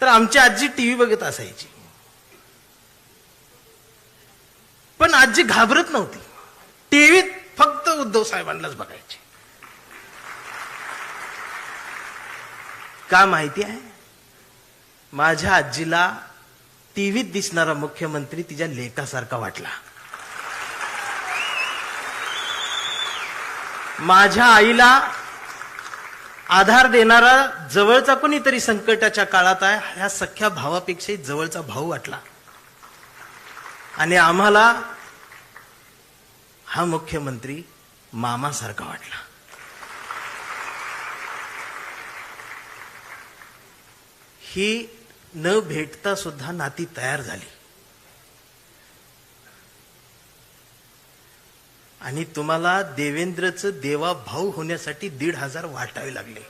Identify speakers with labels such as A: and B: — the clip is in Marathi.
A: तर आमची आजी टीव्ही बघत असायची, पण आजी घाबरत नव्हती. टीव्हीत फक्त उद्धव साहेबांनाच बघायची. का माहिती आहे? माझ्या आजीला टीव्हीत दिसणारा मुख्यमंत्री तिच्या लेकासारखा वाटला. माझ्या आईला आधार देणारा जवळचा कोणीतरी संकटाच्या काळात आहे ह्या सख्या भावापेक्षाही जवळचा भाऊ वाटला. आणि आम्हाला हा मुख्यमंत्री मामासारखा वाटला. ही न भेटता सुद्धा नाती तयार झाली. आणि तुम्हाला देवेंद्रचं देवा भाऊ होण्यासाठी 1,500 वाटावे लागले.